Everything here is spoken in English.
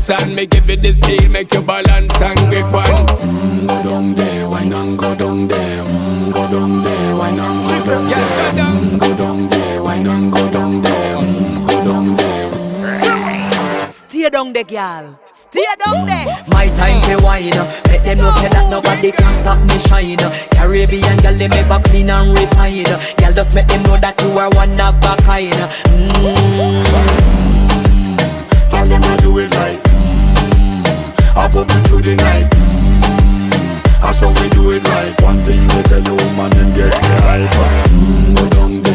dance and me give it this feel, make you balance and grip on. Go down there, why not go down there? Go down there, why not go down there? Go down there, why not go down there? Go down there. Stay down there, girl. Stay down there. My time to wine. Let them know say that nobody can stop me shine. Caribbean girl, they make back clean and refine. Girl, just make them know that you are one of a kind. Tell them I do it right. I pop it through the night. That's how we do it right. One thing we tell you, man, and get the hype. Go down there.